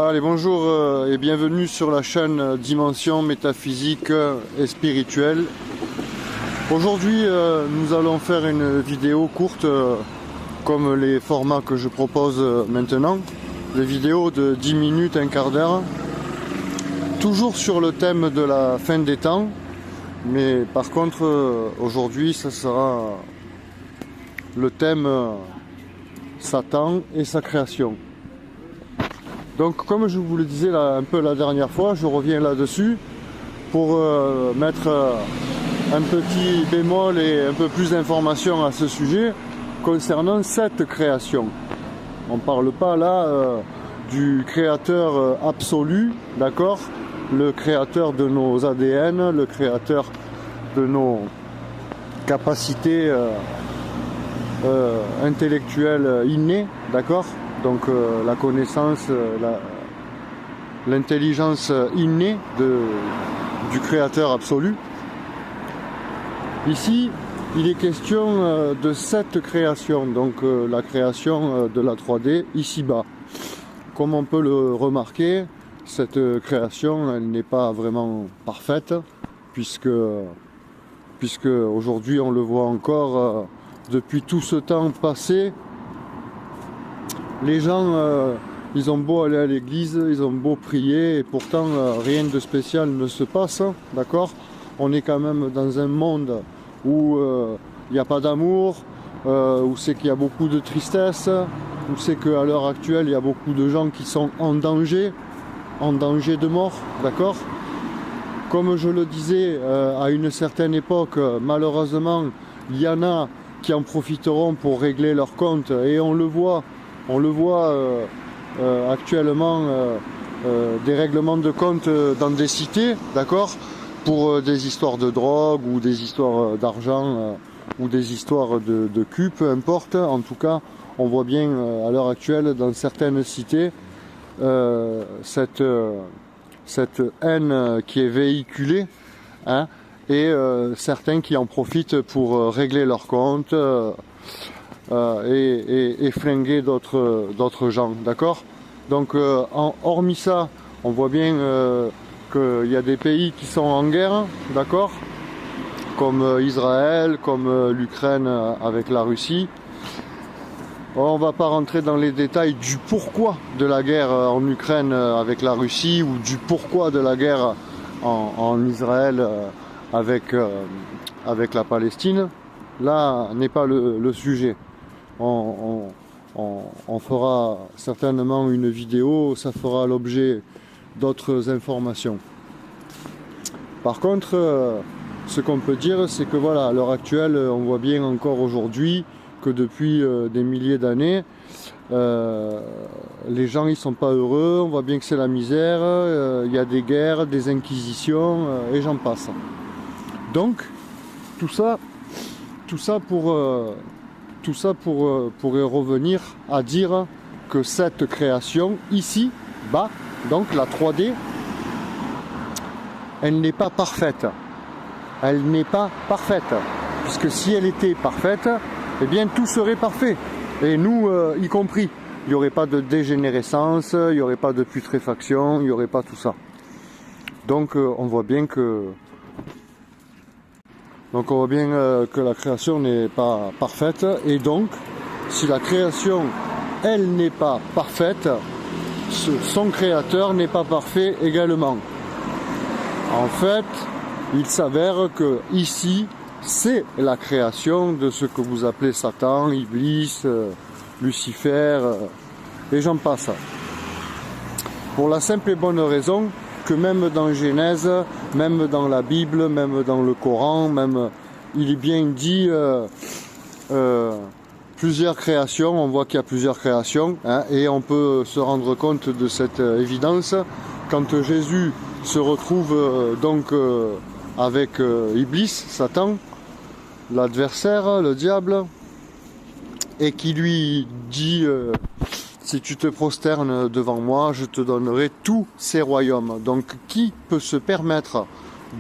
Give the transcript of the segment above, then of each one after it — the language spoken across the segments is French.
Allez, bonjour et bienvenue sur la chaîne Dimension Métaphysique et Spirituelle. Aujourd'hui, nous allons faire une vidéo courte, comme les formats que je propose maintenant. Des vidéos de 10 minutes, un quart d'heure. Toujours sur le thème de la fin des temps. Mais par contre, aujourd'hui, ça sera le thème Satan et sa création. Donc comme je vous le disais un peu la dernière fois, je reviens là-dessus pour mettre un petit bémol et un peu plus d'informations à ce sujet concernant cette création. On ne parle pas là du créateur absolu, d'accord? Le créateur de nos ADN, le créateur de nos capacités intellectuelles innées, d'accord? Donc la connaissance, l'intelligence innée du créateur absolu. Ici, il est question de cette création, donc la création de la 3D ici-bas. Comme on peut le remarquer, cette création, elle n'est pas vraiment parfaite, puisque aujourd'hui on le voit encore, depuis tout ce temps passé, les gens, ils ont beau aller à l'église, ils ont beau prier, et pourtant rien de spécial ne se passe, d'accord? On est quand même dans un monde où il n'y a pas d'amour, où c'est qu'il y a beaucoup de tristesse, où c'est qu'à l'heure actuelle, il y a beaucoup de gens qui sont en danger de mort, d'accord? Comme je le disais, à une certaine époque, malheureusement, il y en a qui en profiteront pour régler leur compte, et on le voit actuellement, des règlements de compte dans des cités, d'accord, pour des histoires de drogue ou des histoires d'argent ou des histoires de cul, peu importe. En tout cas, on voit bien à l'heure actuelle dans certaines cités cette haine qui est véhiculée, hein, et certains qui en profitent pour régler leur compte. Et flinguer d'autres gens, d'accord? Donc hormis ça, on voit bien qu'il y a des pays qui sont en guerre, d'accord? Comme Israël, comme l'Ukraine avec la Russie. On ne va pas rentrer dans les détails du pourquoi de la guerre en Ukraine avec la Russie, ou du pourquoi de la guerre en Israël avec la Palestine. Là n'est pas le sujet. On fera certainement une vidéo, ça fera l'objet d'autres informations. Par contre, ce qu'on peut dire, c'est que voilà, à l'heure actuelle, on voit bien encore aujourd'hui que depuis des milliers d'années, les gens ils sont pas heureux, on voit bien que c'est la misère, il y a des guerres, des inquisitions, et j'en passe. Donc, tout ça pourrait revenir à dire que cette création ici, bas, donc la 3D, elle n'est pas parfaite. Elle n'est pas parfaite. Puisque si elle était parfaite, eh bien tout serait parfait. Et nous y compris. Il n'y aurait pas de dégénérescence, il n'y aurait pas de putréfaction, il n'y aurait pas tout ça. Donc on voit bien que la création n'est pas parfaite, et donc si la création elle n'est pas parfaite, son créateur n'est pas parfait également. En fait, il s'avère que ici c'est la création de ce que vous appelez Satan, Iblis, Lucifer, et j'en passe. Pour la simple et bonne raison que même dans Genèse, même dans la Bible, même dans le Coran, même il est bien dit plusieurs créations, on voit qu'il y a plusieurs créations, hein, et on peut se rendre compte de cette évidence quand Jésus se retrouve avec Iblis, Satan, l'adversaire, le diable, et qui lui dit si tu te prosternes devant moi, je te donnerai tous ces royaumes. Donc qui peut se permettre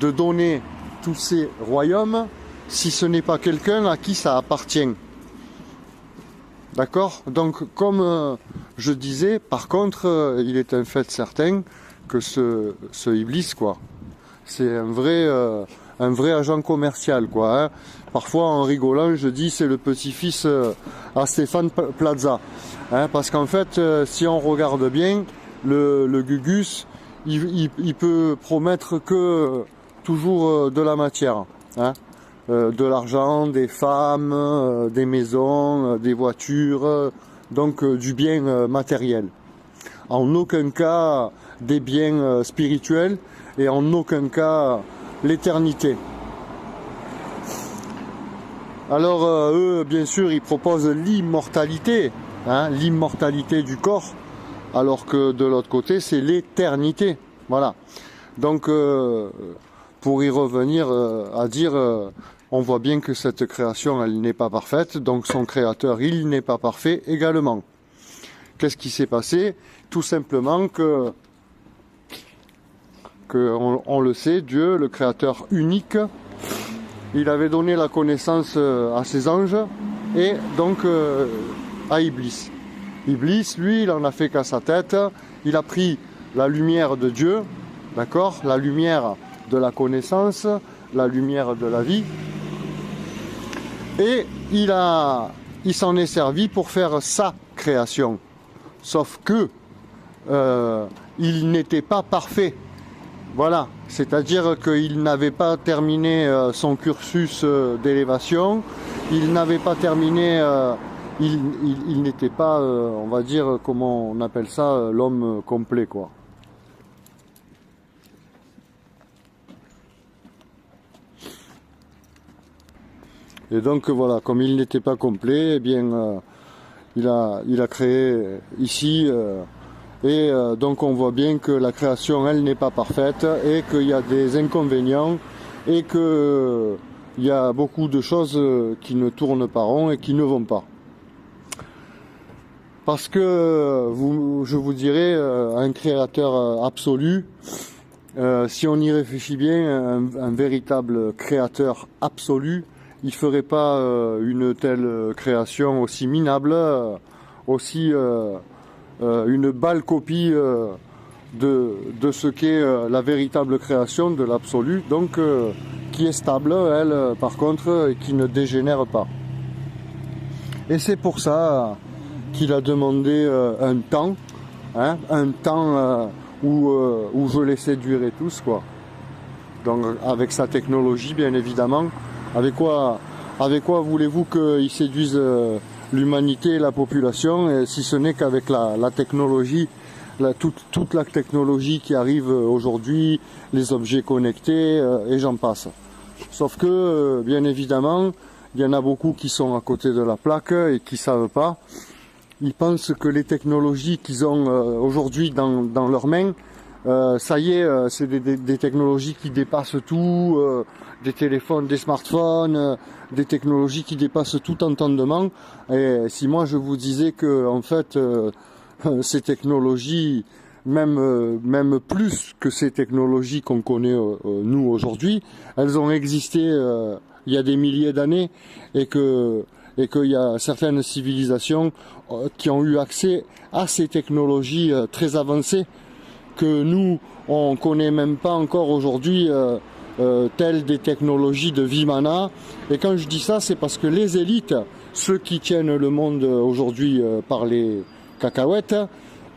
de donner tous ces royaumes si ce n'est pas quelqu'un à qui ça appartient? D'accord? Donc comme je disais, par contre, il est un fait certain que ce Iblis, quoi, c'est un vrai agent commercial, quoi. Hein. Parfois, en rigolant, je dis c'est le petit-fils à Stéphane Plaza. Hein, parce qu'en fait, si on regarde bien, le Gugus, il peut promettre que toujours de la matière. Hein, de l'argent, des femmes, des maisons, des voitures, donc du bien matériel. En aucun cas des biens spirituels et en aucun cas l'éternité. Alors eux, bien sûr, ils proposent l'immortalité, hein, l'immortalité du corps, alors que de l'autre côté, c'est l'éternité. Voilà. Donc, pour y revenir à dire, on voit bien que cette création, elle n'est pas parfaite, donc son créateur, il n'est pas parfait également. Qu'est-ce qui s'est passé? Tout simplement que on le sait, Dieu, le créateur unique, il avait donné la connaissance à ses anges et donc à Iblis. Iblis, lui, il en a fait qu'à sa tête, il a pris la lumière de Dieu, d'accord, la lumière de la connaissance, la lumière de la vie, et il s'en est servi pour faire sa création. Sauf que il n'était pas parfait. Voilà, c'est-à-dire qu'il n'avait pas terminé son cursus d'élévation, il n'avait pas terminé, il n'était pas, on va dire, comment on appelle ça, l'homme complet, quoi. Et donc voilà, comme il n'était pas complet, eh bien, il a créé ici. Et donc on voit bien que la création, elle n'est pas parfaite et qu'il y a des inconvénients et qu'il y a beaucoup de choses qui ne tournent pas rond et qui ne vont pas. Parce que, je vous dirais, un créateur absolu, si on y réfléchit bien, un véritable créateur absolu, il ne ferait pas une telle création aussi minable, aussi... une balle copie de ce qu'est la véritable création de l'absolu, donc qui est stable, elle, par contre, et qui ne dégénère pas. Et c'est pour ça qu'il a demandé un temps, hein, un temps où je les séduirai tous, quoi. Donc avec sa technologie, bien évidemment. Avec quoi voulez-vous qu'il séduise l'humanité et la population, et si ce n'est qu'avec la technologie, toute la technologie qui arrive aujourd'hui, les objets connectés, et j'en passe. Sauf que, bien évidemment, il y en a beaucoup qui sont à côté de la plaque et qui ne savent pas. Ils pensent que les technologies qu'ils ont aujourd'hui dans leurs mains, ça y est, c'est des technologies qui dépassent tout, des téléphones, des smartphones, des technologies qui dépassent tout entendement. Et si moi je vous disais que en fait ces technologies, même plus que ces technologies qu'on connaît nous aujourd'hui, elles ont existé il y a des milliers d'années et qu'il y a certaines civilisations qui ont eu accès à ces technologies très avancées que nous, on connaît même pas encore aujourd'hui, telles des technologies de Vimana. Et quand je dis ça, c'est parce que les élites, ceux qui tiennent le monde aujourd'hui par les cacahuètes,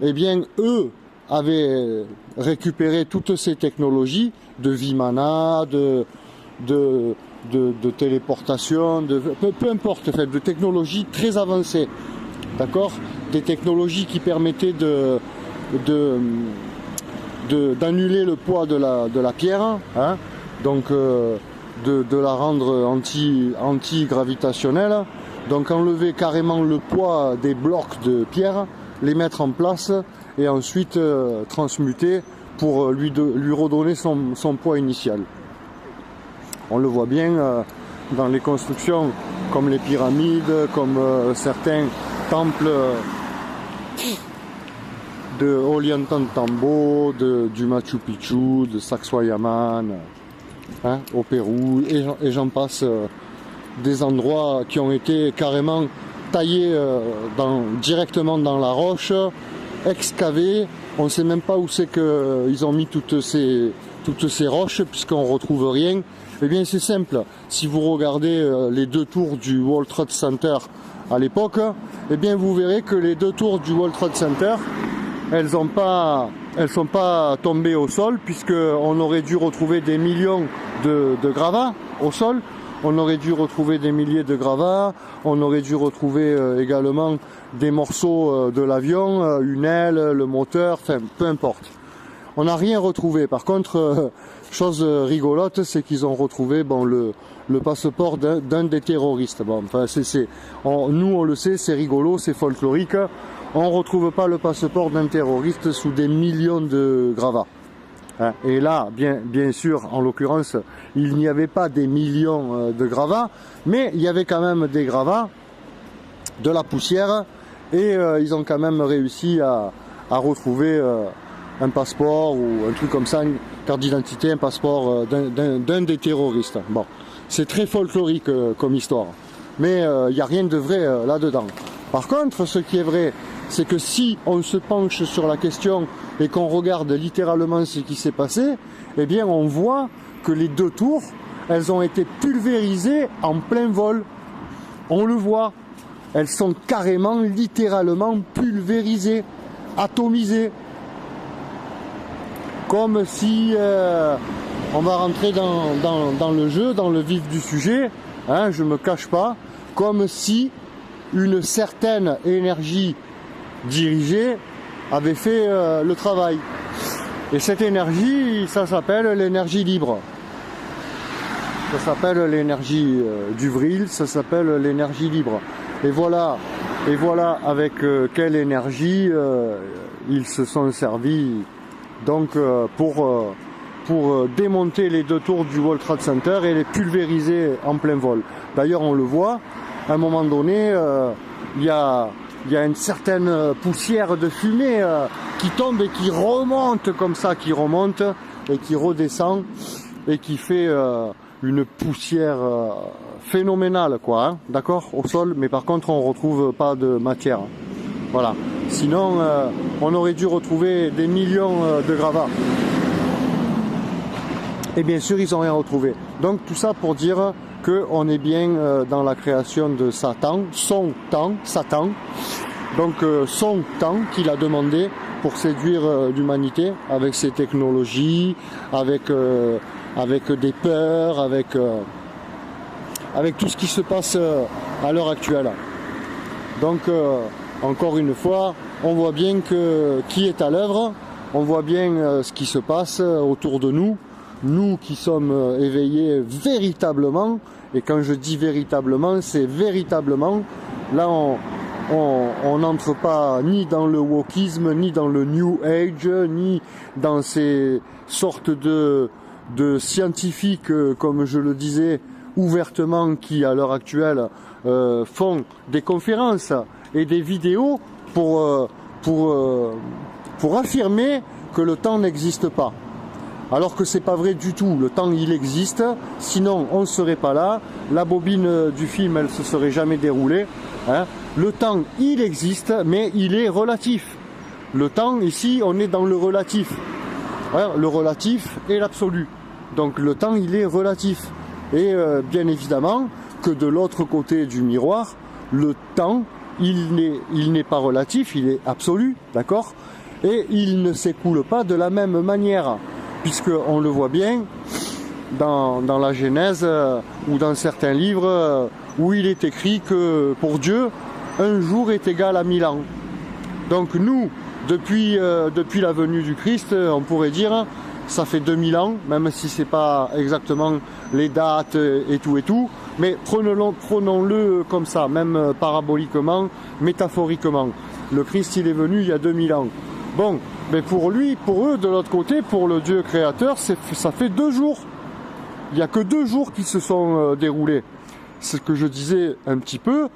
eh bien, eux avaient récupéré toutes ces technologies de Vimana, de téléportation, peu importe, en fait, de technologies très avancées, d'accord, des technologies qui permettaient d'annuler le poids de la pierre, hein, donc de la rendre anti-gravitationnelle, donc enlever carrément le poids des blocs de pierre, les mettre en place et ensuite transmuter pour lui redonner son poids initial. On le voit bien dans les constructions comme les pyramides, comme certains temples de Ollantaytambo, du Machu Picchu, de Sacsayhuaman, hein, au Pérou, et j'en passe, des endroits qui ont été carrément taillés directement dans la roche, excavés. On ne sait même pas où c'est qu'ils ont mis toutes ces roches, puisqu'on ne retrouve rien. Eh bien c'est simple, si vous regardez les deux tours du World Trade Center à l'époque, eh bien vous verrez que les deux tours du World Trade Center, elles sont pas tombées au sol, puisqu'on aurait dû retrouver des millions de gravats au sol. On aurait dû retrouver des milliers de gravats, on aurait dû retrouver également des morceaux de l'avion, une aile, le moteur, enfin peu importe. On n'a rien retrouvé. Par contre, chose rigolote, c'est qu'ils ont retrouvé le passeport d'un des terroristes. Bon, enfin, nous on le sait, c'est rigolo, c'est folklorique. On ne retrouve pas le passeport d'un terroriste sous des millions de gravats. Et là, bien sûr, en l'occurrence, il n'y avait pas des millions de gravats, mais il y avait quand même des gravats, de la poussière, et ils ont quand même réussi à retrouver un passeport ou un truc comme ça, une carte d'identité, un passeport d'un des terroristes. Bon, c'est très folklorique comme histoire, mais il n'y a rien de vrai là-dedans. Par contre, ce qui est vrai, c'est que si on se penche sur la question et qu'on regarde littéralement ce qui s'est passé, eh bien on voit que les deux tours, elles ont été pulvérisées en plein vol. On le voit, elles sont carrément, littéralement pulvérisées, atomisées. Comme si, on va rentrer dans le jeu, dans le vif du sujet, hein, je ne me cache pas, comme si une certaine énergie dirigée avait fait le travail. Et cette énergie, ça s'appelle l'énergie libre. Ça s'appelle l'énergie du vril, ça s'appelle l'énergie libre. Et voilà avec quelle énergie ils se sont servis donc pour démonter les deux tours du World Trade Center et les pulvériser en plein vol. D'ailleurs on le voit, à un moment donné, il y a une certaine poussière de fumée qui tombe et qui remonte comme ça, qui remonte et qui redescend et qui fait une poussière phénoménale, quoi, hein, d'accord, au sol, mais par contre on retrouve pas de matière. Voilà. Sinon, on aurait dû retrouver des millions de gravats. Et bien sûr, ils n'ont rien retrouvé. Donc tout ça pour dire qu'on est bien dans la création de Satan, son temps, Satan. Donc son temps qu'il a demandé pour séduire l'humanité avec ses technologies, avec des peurs, avec tout ce qui se passe à l'heure actuelle. Donc encore une fois, on voit bien qui est à l'œuvre, on voit bien ce qui se passe autour de nous, nous qui sommes éveillés véritablement, et quand je dis véritablement, c'est véritablement, là on n'entre pas ni dans le wokisme, ni dans le New Age, ni dans ces sortes de scientifiques, comme je le disais, ouvertement, qui à l'heure actuelle font des conférences et des vidéos pour affirmer que le temps n'existe pas. Alors que c'est pas vrai du tout, le temps il existe, sinon on ne serait pas là, la bobine du film elle se serait jamais déroulée, hein. Le temps il existe, mais il est relatif. Le temps ici on est dans le relatif, hein, le relatif et l'absolu. Donc le temps il est relatif. Et bien évidemment que de l'autre côté du miroir, le temps il n'est pas relatif, il est absolu, d'accord? Et il ne s'écoule pas de la même manière, puisqu'on le voit bien dans la Genèse ou dans certains livres où il est écrit que pour Dieu, un jour est égal à 1000 ans. Donc nous, depuis la venue du Christ, on pourrait dire, ça fait 2000 ans, même si c'est pas exactement les dates et tout, mais prenons-le comme ça, même paraboliquement, métaphoriquement. Le Christ, il est venu il y a 2000 ans. Bon, mais pour eux, de l'autre côté, pour le Dieu créateur, ça fait 2 jours. Il n'y a que 2 jours qui se sont déroulés. C'est ce que je disais un petit peu.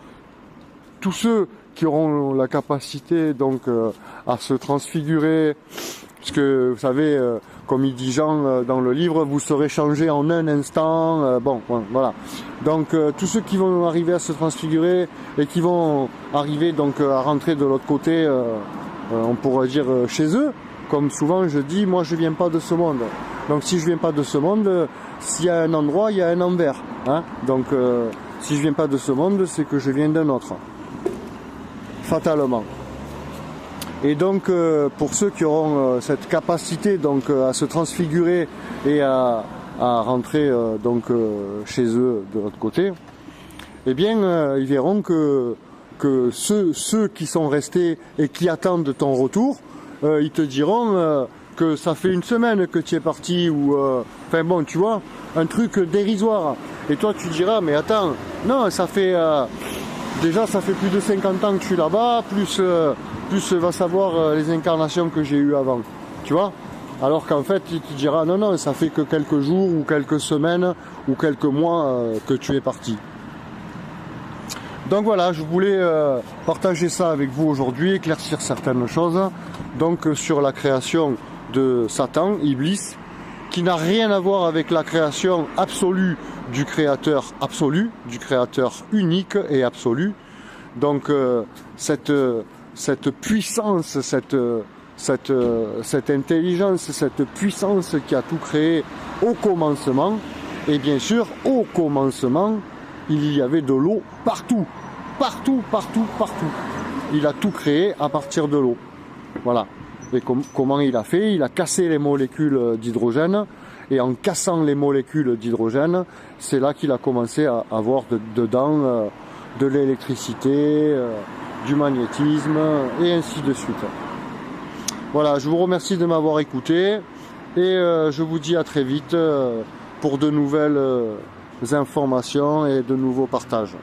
Tous ceux qui auront la capacité donc à se transfigurer, puisque vous savez, comme il dit Jean dans le livre, vous serez changé en un instant. Bon, voilà. Donc tous ceux qui vont arriver à se transfigurer et qui vont arriver donc à rentrer de l'autre côté, on pourrait dire chez eux, comme souvent je dis, moi je viens pas de ce monde. Donc si je viens pas de ce monde, s'il y a un endroit, il y a un envers. Hein. Donc si je viens pas de ce monde, c'est que je viens d'un autre. Fatalement. Et donc pour ceux qui auront cette capacité donc à se transfigurer et à rentrer donc chez eux de l'autre côté, eh bien ils verront que ceux qui sont restés et qui attendent ton retour, ils te diront que ça fait une semaine que tu es parti, ou enfin bon, tu vois, un truc dérisoire. Et toi tu diras, mais attends, non, ça fait déjà ça fait plus de 50 ans que je suis là-bas, plus va savoir les incarnations que j'ai eues avant, tu vois. Alors qu'en fait tu te diras, non, non, ça fait que quelques jours ou quelques semaines ou quelques mois que tu es parti. Donc voilà, je voulais partager ça avec vous aujourd'hui, éclaircir certaines choses, donc sur la création de Satan, Iblis, qui n'a rien à voir avec la création absolue du Créateur absolu, du Créateur unique et absolu. Donc cette puissance, cette intelligence, cette puissance qui a tout créé au commencement, et bien sûr au commencement il y avait de l'eau partout, partout, partout, partout. Il a tout créé à partir de l'eau. Voilà. Et comment il a fait? Il a cassé les molécules d'hydrogène, et en cassant les molécules d'hydrogène, c'est là qu'il a commencé à avoir dedans de l'électricité, du magnétisme, et ainsi de suite. Voilà, je vous remercie de m'avoir écouté, et je vous dis à très vite pour de nouvelles informations et de nouveaux partages.